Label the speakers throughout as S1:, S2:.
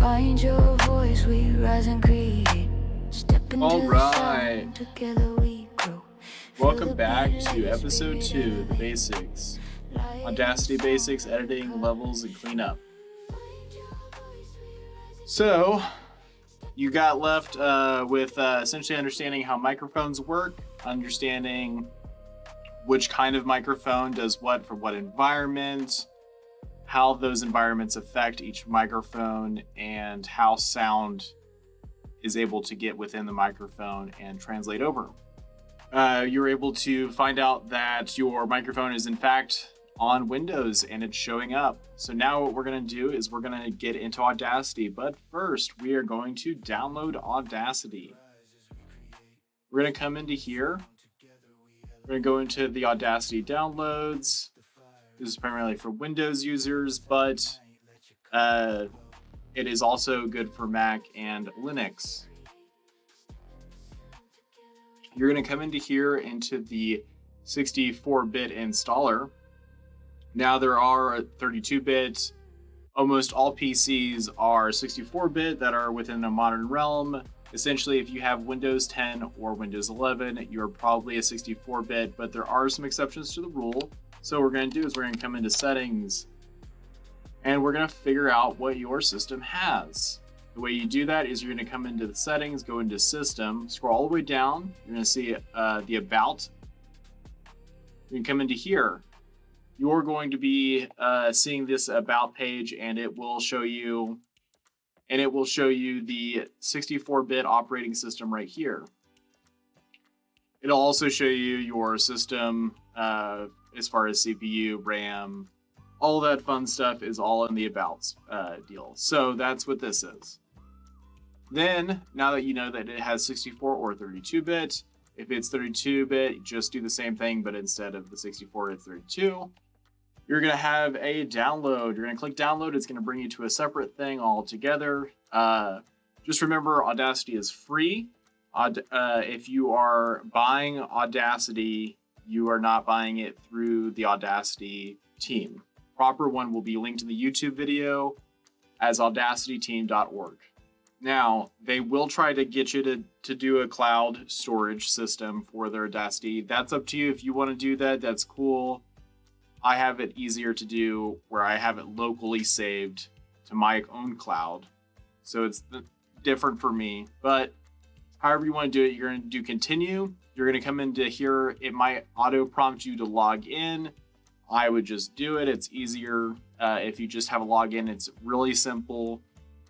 S1: Find your voice, we rise and create. Step into
S2: All
S1: the
S2: right.
S1: sound, together we grow.
S2: Welcome back to episode 2, the basics. Audacity Basics, editing, levels, and cleanup. So, you got left with essentially understanding how microphones work, understanding which kind of microphone does what for what environment, how those environments affect each microphone, and how sound is able to get within the microphone and translate over. You're able to find out that your microphone is in fact on Windows and it's showing up. So now what we're going to do is we're going to get into Audacity, but first we are going to download Audacity. We're going to come into here. We're going to go into the Audacity downloads. This is primarily for Windows users, but it is also good for Mac and Linux. You're going to come into here into the 64-bit installer. Now there are 32-bit. Almost all PCs are 64-bit that are within a modern realm. Essentially, if you have Windows 10 or Windows 11, you're probably a 64-bit, but there are some exceptions to the rule. So what we're going to do is we're going to come into settings and we're going to figure out what your system has. The way you do that is you're going to come into the settings, go into system, scroll all the way down. You're going to see the about. You can come into here. You're going to be seeing this about page, and it will show you the 64-bit operating system right here. It'll also show you your system as far as CPU, RAM, all that fun stuff is all in the about deal. So that's what this is. Then, now that you know that it has 64 or 32-bit, if it's 32-bit, just do the same thing, but instead of the 64, it's 32. You're going to have a download. You're going to click download. It's going to bring you to a separate thing altogether. Just remember, Audacity is free. If you are buying Audacity, you are not buying it through the Audacity team. Proper one will be linked in the YouTube video as audacityteam.org. Now, they will try to get you to do a cloud storage system for their Audacity. That's up to you. If you want to do that, that's cool. I have it easier to do where I have it locally saved to my own cloud. So it's different for me. But however you want to do it, you're going to do continue. You're going to come into here. It might auto prompt you to log in. I would just do it. It's easier if you just have a login. It's really simple.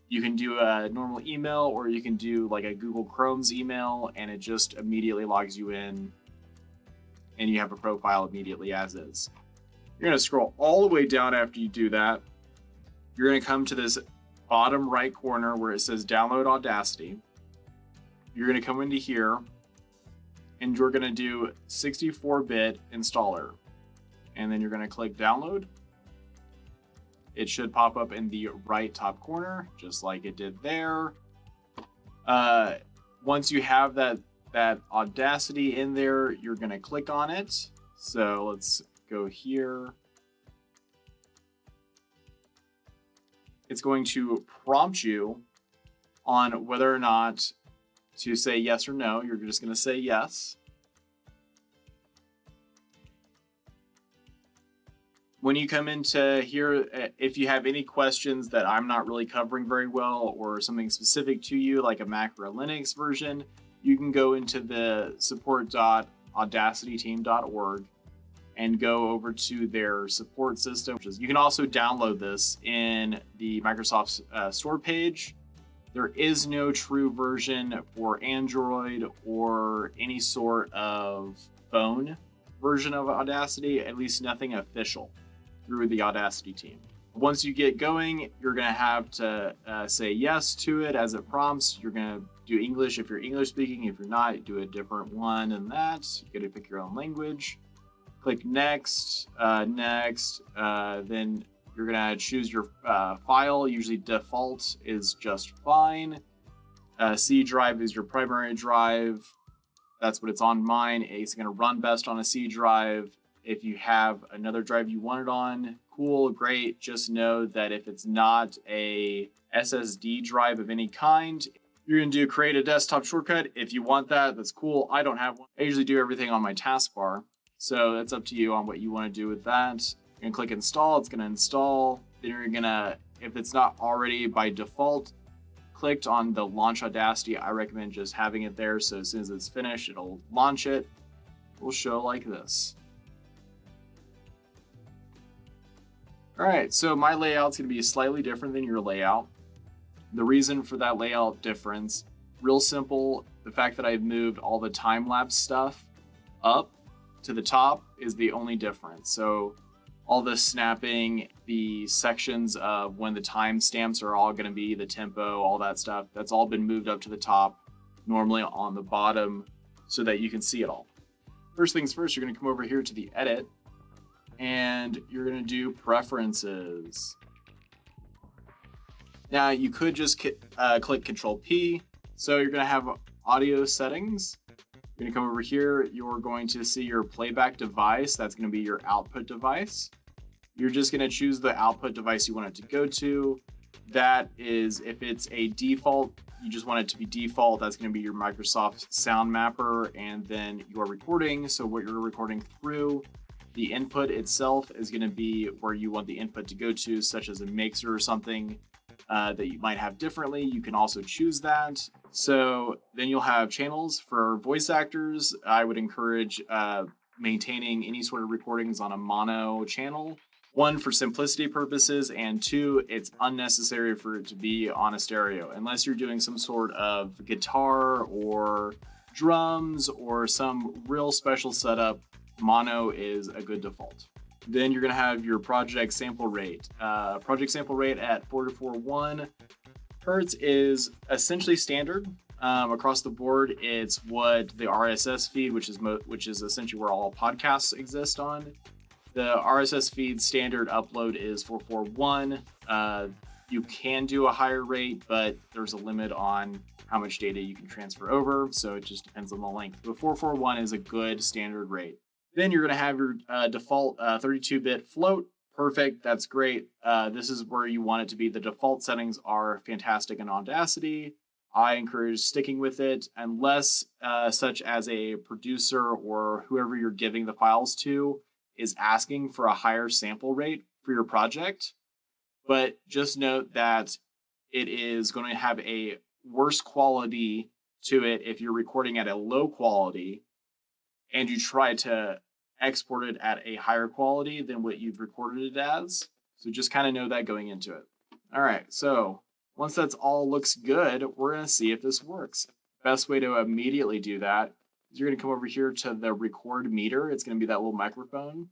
S2: You can do a normal email, or you can do like a Google Chrome's email, and it just immediately logs you in and you have a profile immediately as is. You're going to scroll all the way down after you do that. You're going to come to this bottom right corner where it says download Audacity. You're going to come into here and you're going to do 64-bit installer. And then you're going to click download. It should pop up in the right top corner, just like it did there. Once you have that Audacity in there, you're going to click on it. So let's go here. It's going to prompt you on whether or not to say yes or no. You're just going to say yes. When you come into here, if you have any questions that I'm not really covering very well or something specific to you, like a Mac or a Linux version, you can go into the support.audacityteam.org and go over to their support system. You can also download this in the Microsoft Store page. There is no true version for Android or any sort of phone version of Audacity, at least nothing official through the Audacity team. Once you get going, you're going to have to say yes to it as it prompts. You're going to do English if you're English speaking. If you're not, do a different one than that. You got to pick your own language. Click next, then you're going to choose your file. Usually default is just fine. C drive is your primary drive. That's what it's on mine. It's going to run best on a C drive. If you have another drive you want it on, cool, great. Just know that if it's not a SSD drive of any kind, you're going to do create a desktop shortcut. If you want that, that's cool. I don't have one. I usually do everything on my taskbar. So that's up to you on what you want to do with that. You're going to click install. It's going to install. Then you're going to, if it's not already by default clicked on the launch Audacity, I recommend just having it there. So as soon as it's finished, it'll launch it. It will show like this. All right, so my layout's going to be slightly different than your layout. The reason for that layout difference, real simple, the fact that I've moved all the time-lapse stuff up to the top is the only difference. So all the snapping, the sections of when the timestamps are all going to be, the tempo, all that stuff, that's all been moved up to the top, normally on the bottom, so that you can see it all. First things first, you're going to come over here to the edit, and you're going to do preferences. Now you could just click Control P. So you're going to have audio settings. You're going to come over here. You're going to see your playback device. That's going to be your output device. You're just going to choose the output device you want it to go to. That is, if it's a default, you just want it to be default. That's going to be your Microsoft Sound Mapper, and then your recording. So what you're recording through. The input itself is going to be where you want the input to go to, such as a mixer or something that you might have differently. You can also choose that. So then you'll have channels for voice actors. I would encourage maintaining any sort of recordings on a mono channel. One, for simplicity purposes, and two, it's unnecessary for it to be on a stereo. Unless you're doing some sort of guitar or drums or some real special setup, mono is a good default. Then you're going to have your project sample rate. Project sample rate at 441 hertz is essentially standard across the board. It's what the RSS feed, which is essentially where all podcasts exist on. The RSS feed standard upload is 441. You can do a higher rate, but there's a limit on how much data you can transfer over, so it just depends on the length. But 441 is a good standard rate. Then you're going to have your default 32-bit float. Perfect. That's great. This is where you want it to be. The default settings are fantastic in Audacity. I encourage sticking with it unless such as a producer or whoever you're giving the files to is asking for a higher sample rate for your project. But just note that it is going to have a worse quality to it if you're recording at a low quality and you try to export it at a higher quality than what you've recorded it as. So just kind of know that going into it. All right, so once that's all looks good, we're going to see if this works. Best way to immediately do that is you're going to come over here to the record meter. It's going to be that little microphone.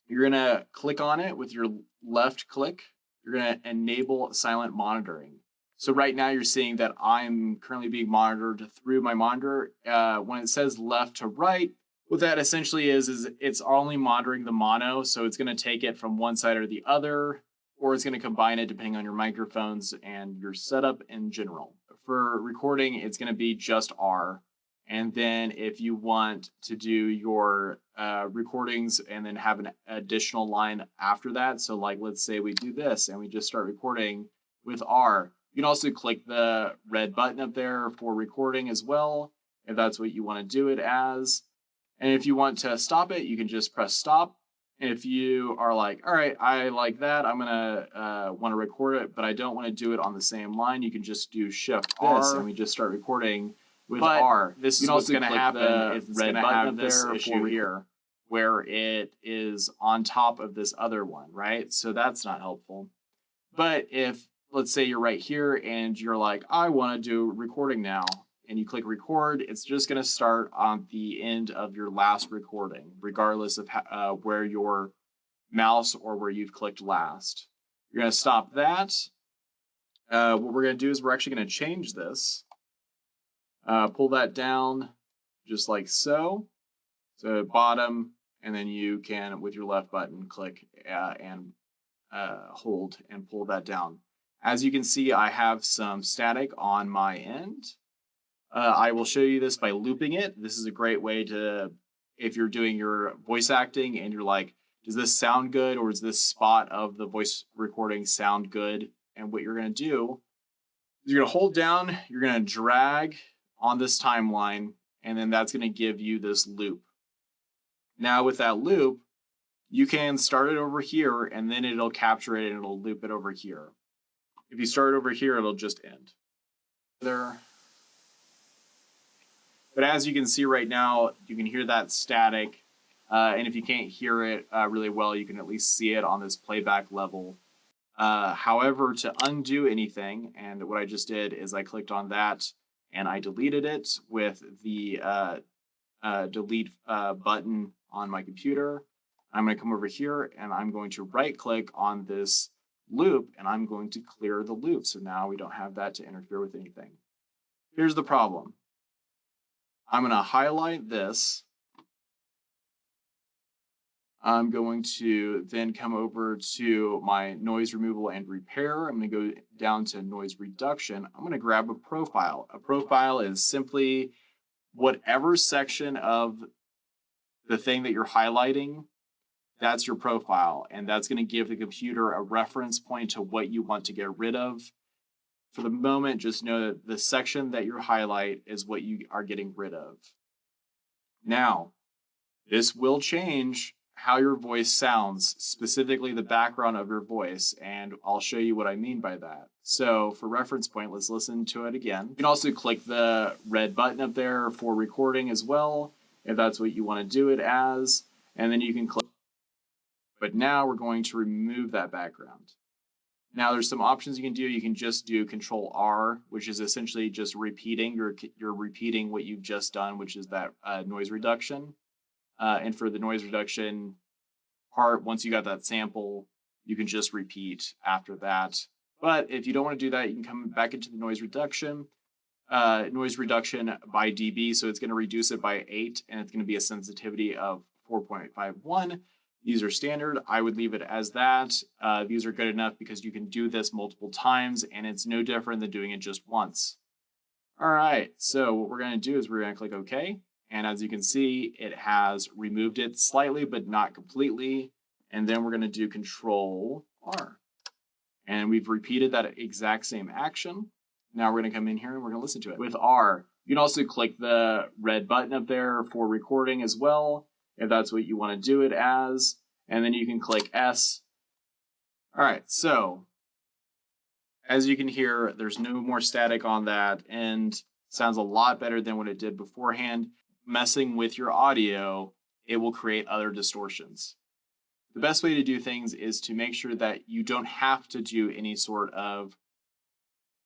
S2: You're going to click on it with your left click. You're going to enable silent monitoring. So right now you're seeing that I'm currently being monitored through my monitor. When it says left to right, what that essentially is it's only monitoring the mono. So it's going to take it from one side or the other, or it's going to combine it depending on your microphones and your setup in general. For recording, it's going to be just R. And then if you want to do your recordings and then have an additional line after that, so like let's say we do this and we just start recording with R, you can also click the red button up there for recording as well, if that's what you want to do it as. And if you want to stop it, you can just press stop. If you are like, all right, I like that, I'm gonna want to record it, but I don't want to do it on the same line, you can just do Shift R and we just start recording with R. This is what's going to happen. It's going to have this issue here where it is on top of this other one, right? So that's not helpful. But if, let's say you're right here and you're like, I want to do recording now, and you click record, it's just going to start on the end of your last recording, regardless of where your mouse or where you've clicked last. You're going to stop that. What we're going to do is we're actually going to change this. Pull that down just like so. So bottom, and then you can, with your left button, click and hold and pull that down. As you can see, I have some static on my end. I will show you this by looping it. This is a great way to if you're doing your voice acting and you're like, does this sound good, or does this spot of the voice recording sound good? And what you're going to do is you're going to hold down, you're going to drag on this timeline, and then that's going to give you this loop. Now with that loop, you can start it over here, and then it'll capture it and it'll loop it over here. If you start over here, it'll just end. There. But as you can see right now, you can hear that static. And if you can't hear it really well, you can at least see it on this playback level. However, to undo anything, and what I just did is I clicked on that and I deleted it with the delete button on my computer. I'm going to come over here and I'm going to right click on this loop and I'm going to clear the loop. So now we don't have that to interfere with anything. Here's the problem. I'm going to highlight this. I'm going to then come over to my noise removal and repair. I'm going to go down to noise reduction. I'm going to grab a profile. A profile is simply whatever section of the thing that you're highlighting, that's your profile. And that's going to give the computer a reference point to what you want to get rid of. For the moment, just know that the section that you highlight is what you are getting rid of. Now, this will change how your voice sounds, specifically the background of your voice, and I'll show you what I mean by that. So for reference point, let's listen to it again. You can also click the red button up there for recording as well, if that's what you want to do it as, and then you can click. But now we're going to remove that background. Now there's some options you can do. You can just do Control R, which is essentially just repeating. You're repeating what you've just done, which is that noise reduction. And for the noise reduction part, once you got that sample, you can just repeat after that. But if you don't want to do that, you can come back into the noise reduction by dB. So it's going to reduce it by 8, and it's going to be a sensitivity of 4.51. These are standard. I would leave it as that. These are good enough because you can do this multiple times, and it's no different than doing it just once. All right, so what we're going to do is we're going to click OK. And as you can see, it has removed it slightly, but not completely. And then we're going to do Control R. And we've repeated that exact same action. Now we're going to come in here and we're going to listen to it. With R, you can also click the red button up there for recording as well, if that's what you want to do it as. And then you can click S. All right, so as you can hear, there's no more static on that, and sounds a lot better than what it did beforehand. Messing with your audio, it will create other distortions. The best way to do things is to make sure that you don't have to do any sort of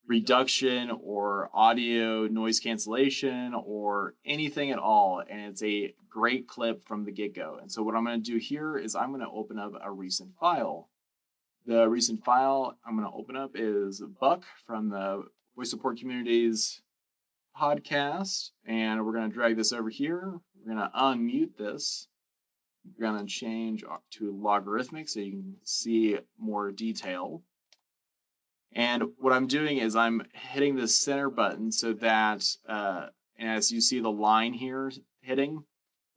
S2: reduction or audio noise cancellation or anything at all, and it's a great clip from the get-go. And so what I'm going to do here is I'm going to open up a recent file. The recent file I'm going to open up is Buck from the Voice Support Community's podcast, and we're going to drag this over here. We're going to unmute this. We're going to change to logarithmic so you can see more detail. And what I'm doing is I'm hitting the center button so that, as you see the line here hitting,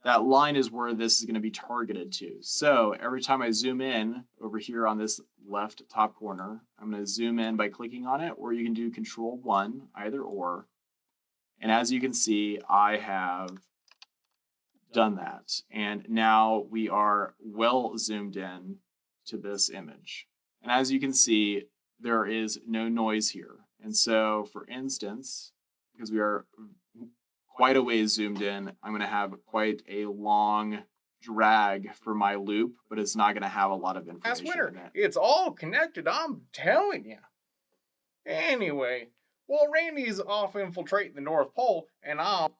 S2: that line is where this is going to be targeted to. So every time I zoom in over here on this left top corner, I'm going to zoom in by clicking on it, or you can do Control 1, either or. And as you can see, I have done that. And now we are well zoomed in to this image. And as you can see, there is no noise here. And so, for instance, because we are quite a ways zoomed in, I'm going to have quite a long drag for my loop, but it's not going to have a lot of information in it.
S3: It's all connected, I'm telling you. Anyway, well, Randy's off infiltrating the North Pole, and I'm...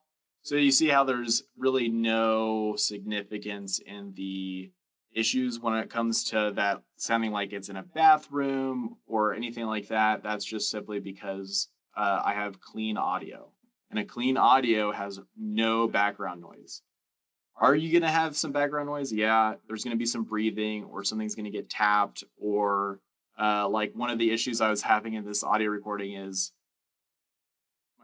S2: So you see how there's really no significance in the issues when it comes to that sounding like it's in a bathroom or anything like that. That's just simply because I have clean audio. And a clean audio has no background noise. Are you going to have some background noise? Yeah, there's going to be some breathing, or something's going to get tapped, or like one of the issues I was having in this audio recording is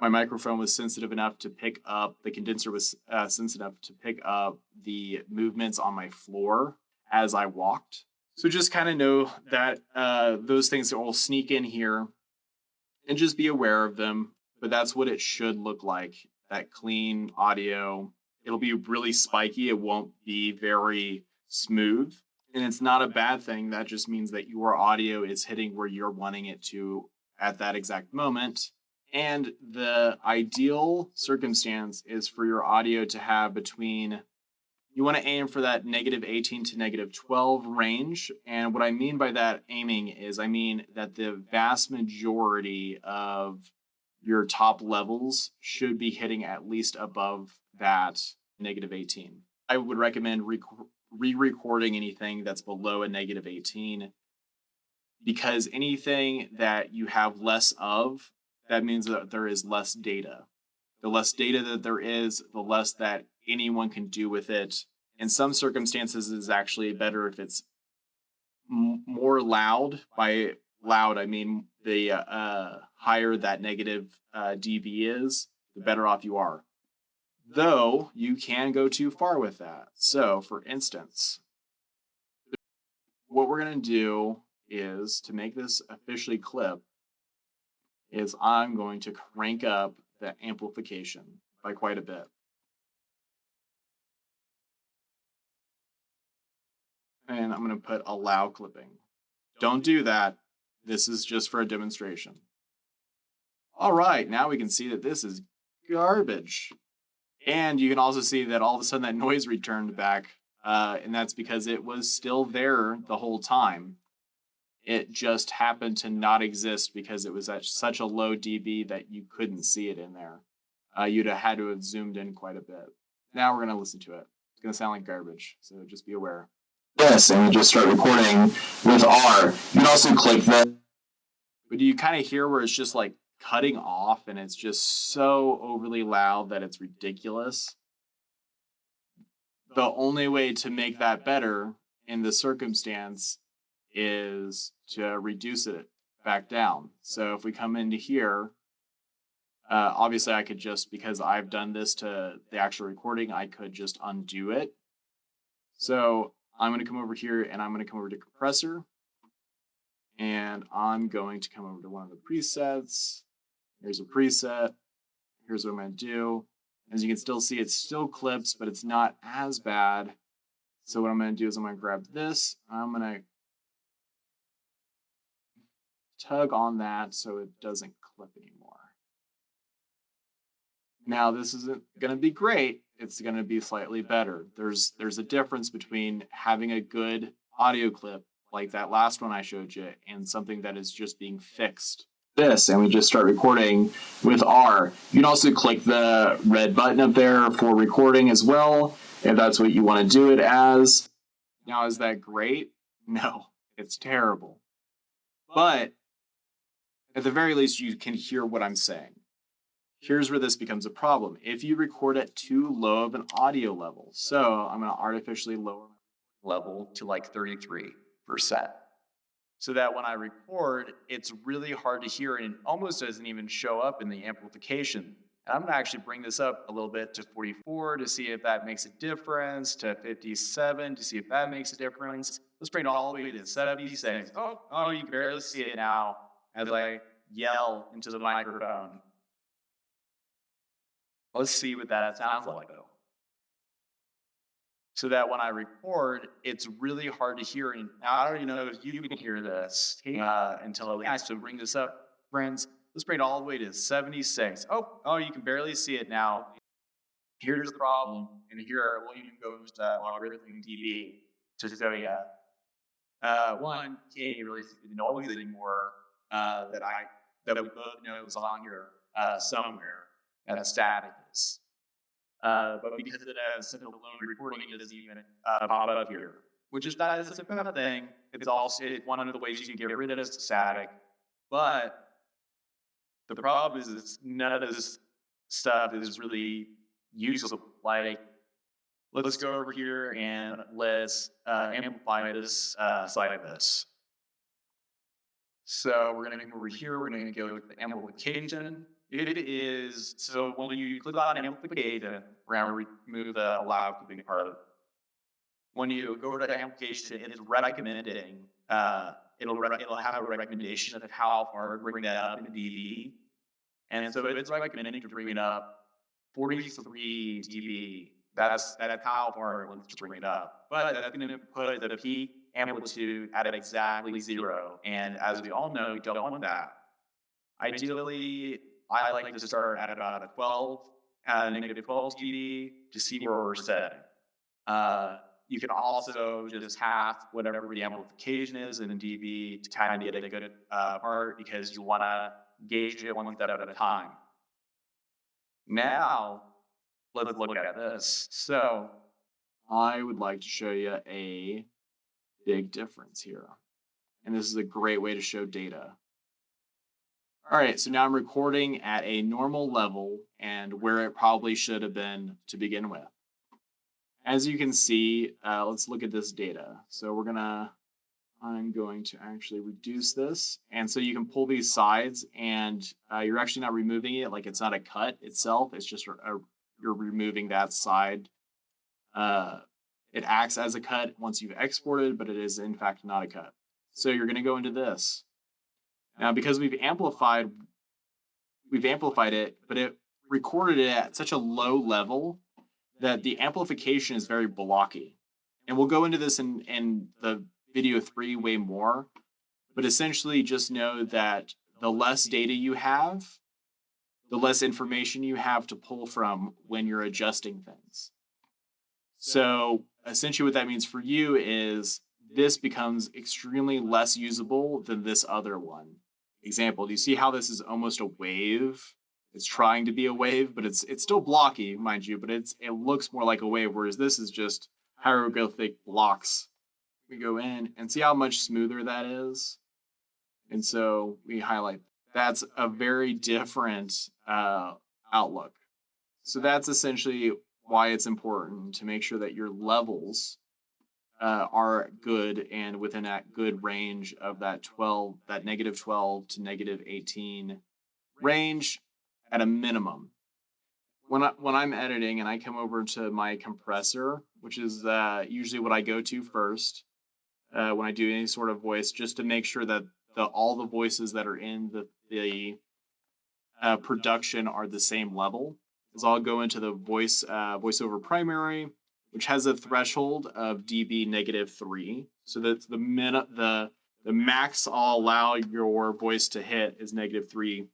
S2: My microphone was sensitive enough to pick up, the condenser was sensitive enough to pick up the movements on my floor as I walked. So just kind of know that those things will sneak in here and just be aware of them. But that's what it should look like, that clean audio. It'll be really spiky. It won't be very smooth. And it's not a bad thing. That just means that your audio is hitting where you're wanting it to at that exact moment. And the ideal circumstance is for your audio to have between, you want to aim for that -18 to -12 range. And what I mean by that aiming is, I mean that the vast majority of your top levels should be hitting at least above that -18. I would recommend re-recording anything that's below a -18, because anything that you have less of, that means that there is less data. The less data that there is, the less that anyone can do with it. In some circumstances, it's actually better if it's more loud. By loud, I mean the higher that negative dB is, the better off you are. Though you can go too far with that. So, for instance, what we're going to do is, to make this officially clip, is I'm going to crank up the amplification by quite a bit. And I'm going to put allow clipping. Don't do that. This is just for a demonstration. All right, now we can see that this is garbage. And you can also see that all of a sudden that noise returned back. And that's because it was still there the whole time. It just happened to not exist because it was at such a low dB that you couldn't see it in there. You'd have had to have zoomed in quite a bit. Now we're going to listen to it. It's going to sound like garbage, so just be aware. This, and you just start recording with R. You can also click the... But do you kind of hear where it's just like cutting off and it's just so overly loud that it's ridiculous? The only way to make that better in the circumstance is to reduce it back down. So if we come into here, obviously I could just, because I've done this to the actual recording, I could just undo it. So I'm going to come over here and I'm going to come over to compressor, and I'm going to come over to one of the presets. Here's a preset. Here's what I'm going to do. As you can still see, it still clips, but it's not as bad. So what I'm going to do is I'm going to grab this. I'm going to tug on that so it doesn't clip anymore. Now, this isn't going to be great. It's going to be slightly better. There's a difference between having a good audio clip like that last one I showed you and something that is just being fixed. This, and we just start recording with R. You can also click the red button up there for recording as well, if that's what you want to do it as. Now, is that great? No, it's terrible. But at the very least, you can hear what I'm saying. Here's where this becomes a problem. If you record at too low of an audio level, so I'm going to artificially lower my level to like 33%. So that when I record, it's really hard to hear and it almost doesn't even show up in the amplification. And I'm going to actually bring this up a little bit to 44 to see if that makes a difference, to 57 to see if that makes a difference. Let's bring it all the way to 76. Oh, you can barely see it now as I yell into the microphone. Let's see what that sounds like, though. So that when I record, it's really hard to hear. And I don't even know if you can hear this until I actually bring this up, friends. Let's bring it all the way to 76. Oh, you can barely see it now. Here's the problem. And here, well, you can go to logarithmic dB to show you. One, can't really see the noise anymore that we both know is on here somewhere. And the static is. But because it has such a low recording, it doesn't even pop up here. Which is not a bad thing. It's also one of the ways you can get rid of the static. But the problem is none of this stuff is really useful. Like, let's go over here and let's amplify this side of this. So we're going to come over here. We're going to go with the amplification.
S4: It is, so when you click on amplification, we're going to remove the allow clipping part. When you go to the amplification, it is recommending, it'll have a recommendation of how far to bring that up in dB. And so it's recommending to bring it up 43 dB. That's how far it wants to bring it up. But that's going to put the peak amplitude at exactly 0. And as we all know, we don't want that. Ideally, I like to start at about a 12, negative 12 dB to see where we're setting. You can also just half whatever the amplification is in dB to kind of get a good part, because you want to gauge it one step at a time. Now, let's look at this. So,
S2: I would like to show you a big difference here. And this is a great way to show data. All right, so now I'm recording at a normal level and where it probably should have been to begin with. As you can see, let's look at this data. So I'm going to actually reduce this. And so you can pull these sides, and you're actually not removing it, like it's not a cut itself. It's just you're removing that side. It acts as a cut once you've exported, but it is in fact not a cut. So you're going to go into this. Now, because we've amplified it, but it recorded it at such a low level that the amplification is very blocky. And we'll go into this in the video 3 way more, but essentially just know that the less data you have, the less information you have to pull from when you're adjusting things. So essentially what that means for you is this becomes extremely less usable than this other one. Example, do you see how this is almost a wave? It's trying to be a wave, but it's still blocky, mind you, but it looks more like a wave, whereas this is just hieroglyphic blocks. We go in and see how much smoother that is. And so we highlight. That's a very different outlook. So that's essentially why it's important to make sure that your levels are good and within that good range of that negative 12 to negative 18 range at a minimum. When I'm editing and I come over to my compressor, which is usually what I go to first when I do any sort of voice, just to make sure that all the voices that are in the production are the same level, is I'll go into the voiceover primary, which has a threshold of dB -3. So that's the max I'll allow your voice to hit is -3.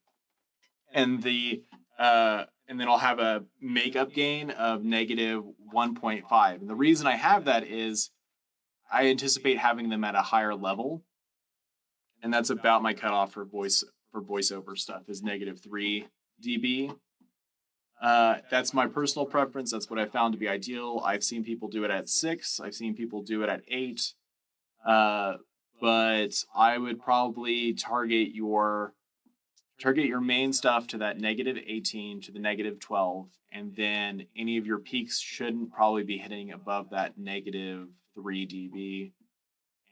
S2: And and then I'll have a makeup gain of -1.5. And the reason I have that is I anticipate having them at a higher level. And that's about my cutoff for voiceover stuff is -3 dB. That's my personal preference. That's what I found to be ideal. I've seen people do it at 6. I've seen people do it at 8. But I would probably target your main stuff to that -18 to the -12, and then any of your peaks shouldn't probably be hitting above that -3 dB,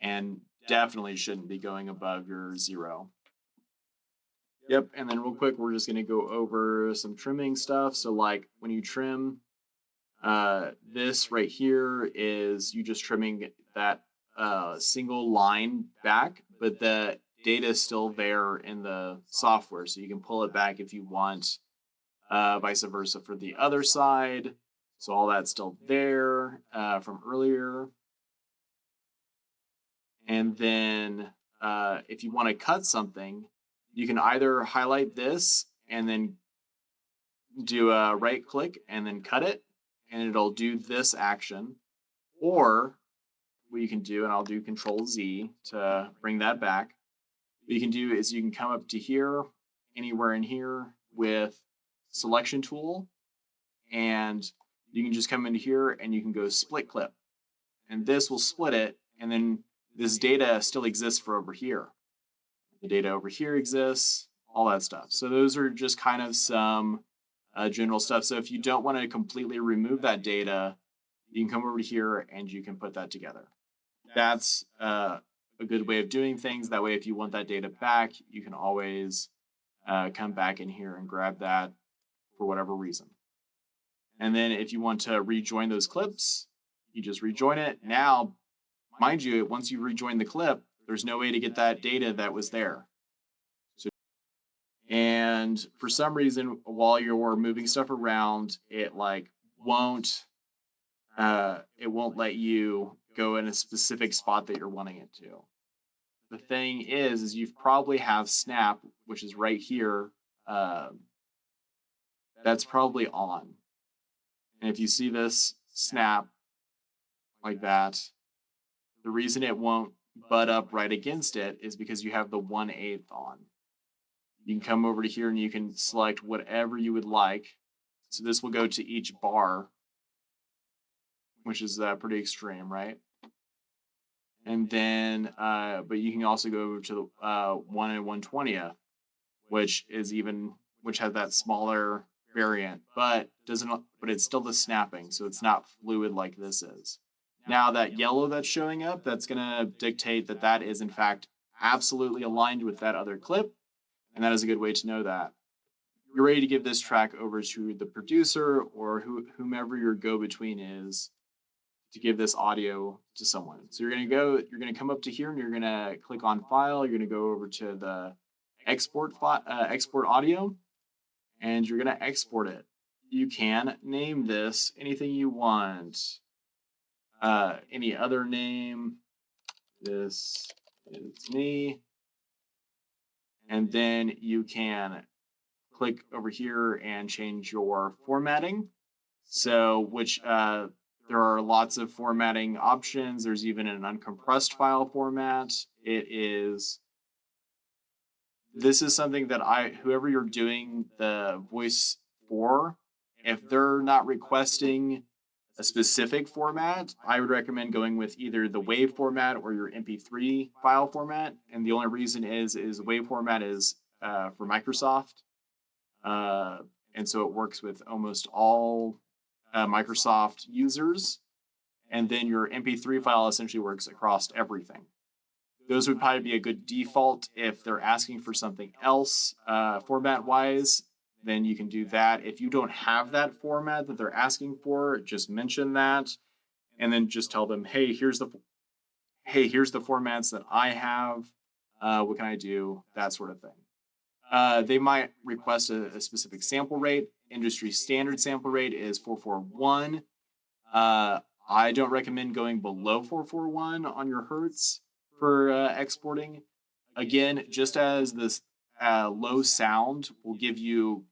S2: and definitely shouldn't be going above your 0. Yep, and then real quick, we're just going to go over some trimming stuff. So like when you trim, this right here is you just trimming that single line back, but the data is still there in the software. So you can pull it back if you want, vice versa for the other side. So all that's still there from earlier. And then if you want to cut something, you can either highlight this and then do a right click and then cut it, and it'll do this action. Or what you can do, and I'll do Control Z to bring that back. What you can do is you can come up to here, anywhere in here with selection tool, and you can just come into here and you can go split clip. And this will split it, and then this data still exists for over here. The data over here exists, all that stuff. So those are just kind of some general stuff. So if you don't want to completely remove that data, you can come over here and you can put that together. That's a good way of doing things. That way, if you want that data back, you can always come back in here and grab that for whatever reason. And then if you want to rejoin those clips, you just rejoin it. Now, mind you, once you rejoin the clip, there's no way to get that data that was there. And for some reason, while you're moving stuff around, it won't let you go in a specific spot that you're wanting it to. The thing is you probably have snap, which is right here. That's probably on. And if you see this snap like that, the reason it won't butt up right against it is because you have the 1/8 on. You can come over to here and you can select whatever you would like. So this will go to each bar, which is pretty extreme, right? And then, but you can also go over to 1 and 1/20th, which has that smaller variant, but it's still the snapping, so it's not fluid like this is. Now that yellow that's showing up, that's gonna dictate that is in fact absolutely aligned with that other clip, and that is a good way to know that. You're ready to give this track over to the producer or whomever your go-between is to give this audio to someone. So you're gonna come up to here and you're gonna click on File. You're gonna go over to the export audio, and you're gonna export it. You can name this anything you want. Any other name. This is me. And then you can click over here and change your formatting. So there are lots of formatting options. There's even an uncompressed file format. This is something that whoever you're doing the voice for, if they're not requesting a specific format, I would recommend going with either the WAV format or your MP3 file format. And the only reason is the WAV format is for Microsoft. And so it works with almost all Microsoft users, and then your MP3 file essentially works across everything. Those would probably be a good default. If they're asking for something else format-wise, then you can do that. If you don't have that format that they're asking for, just mention that, and then just tell them, hey, here's the formats that I have. What can I do? That sort of thing. They might request a specific sample rate. Industry standard sample rate is 441. I don't recommend going below 441 on your hertz for exporting. Again, just as this low sound will give you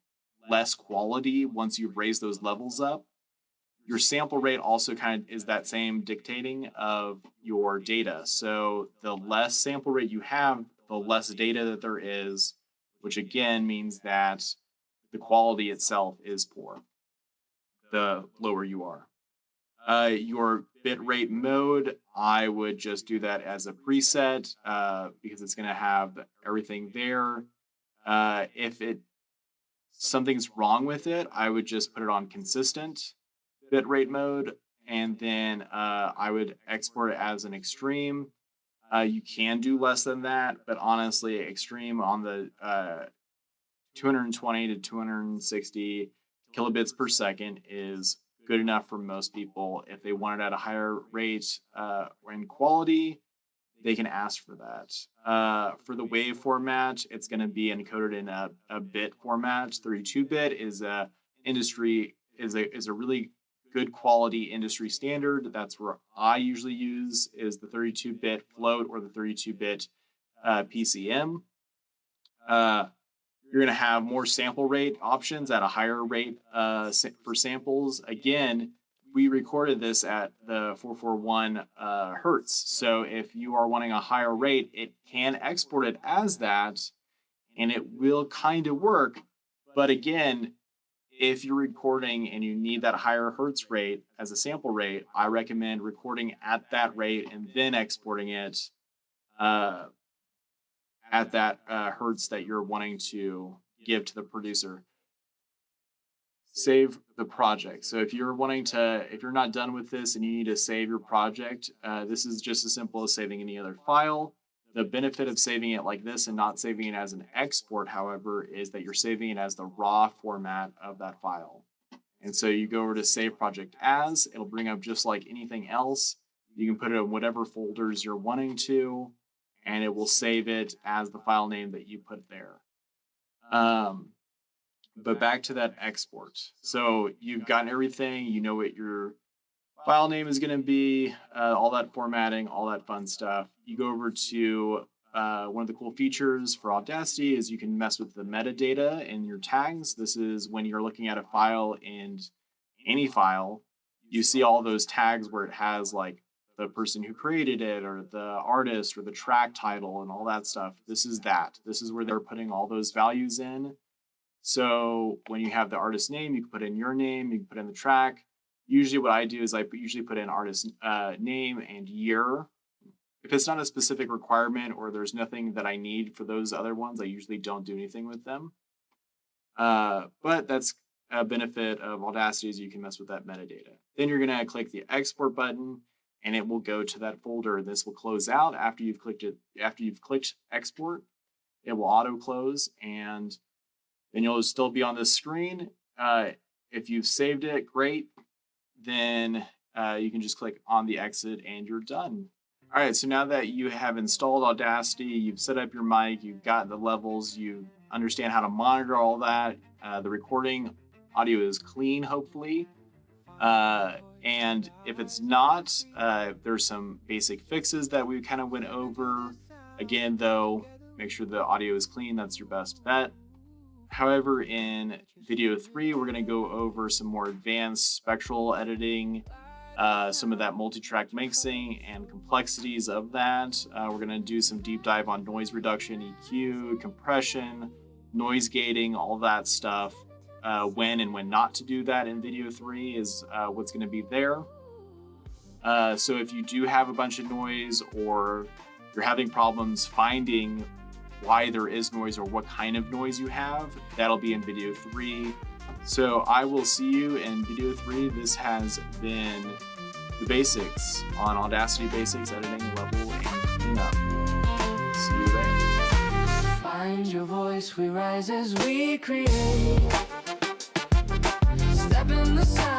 S2: less quality once you've raised those levels up, your sample rate also kind of is that same dictating of your data. So the less sample rate you have, the less data that there is, which again means that the quality itself is poor, the lower you are. Your bitrate mode, I would just do that as a preset because it's going to have everything there. If something's wrong with it, I would just put it on consistent bitrate mode, and then I would export it as an extreme. You can do less than that, but honestly, extreme on the 220 to 260 kilobits per second is good enough for most people. If they want it at a higher rate or in quality, they can ask for that. For the WAV format, it's going to be encoded in a bit format. 32-bit is a really good quality industry standard. That's where I usually use is the 32-bit float or the 32-bit PCM. You're going to have more sample rate options at a higher rate for samples. Again, we recorded this at the 441 hertz. So if you are wanting a higher rate, it can export it as that, and it will kind of work. But again, if you're recording and you need that higher hertz rate as a sample rate, I recommend recording at that rate and then exporting it at that hertz that you're wanting to give to the producer. Save the project. So if you're not done with this and you need to save your project, this is just as simple as saving any other file. The benefit of saving it like this and not saving it as an export, however, is that you're saving it as the raw format of that file. And so you go over to Save Project As, it'll bring up just like anything else. You can put it in whatever folders you're wanting to, and it will save it as the file name that you put there. But back to that export. So you've gotten everything, you know what your file name is going to be, all that formatting, all that fun stuff. You go over to one of the cool features for Audacity is you can mess with the metadata in your tags. This is when you're looking at a file in any file, you see all those tags where it has like the person who created it or the artist or the track title and all that stuff. This is that. This is where they're putting all those values in. So when you have the artist name, you can put in your name, you can put in the track. Usually what I do is I usually put in artist name and year. If it's not a specific requirement or there's nothing that I need for those other ones, I usually don't do anything with them. But that's a benefit of Audacity is you can mess with that metadata. Then you're going to click the export button and it will go to that folder. This will close out after you've clicked it. After you've clicked export, it will auto close and then you'll still be on this screen. If you've saved it, great. Then you can just click on the exit and you're done. All right, so now that you have installed Audacity, you've set up your mic, you've got the levels, you understand how to monitor all that. The recording audio is clean, hopefully. And if it's not, there's some basic fixes that we kind of went over. Again, though, make sure the audio is clean. That's your best bet. However, in video 3, we're going to go over some more advanced spectral editing, some of that multi-track mixing and complexities of that. We're going to do some deep dive on noise reduction, EQ, compression, noise gating, all that stuff. When and when not to do that in video 3 is what's going to be there. So if you do have a bunch of noise or you're having problems finding why there is noise or what kind of noise you have, that'll be in video 3. So I will see you in video 3. This has been the basics on Audacity Basics, editing, level, and cleanup. See you there.
S1: Find your voice, we rise as we create. Step in the sun.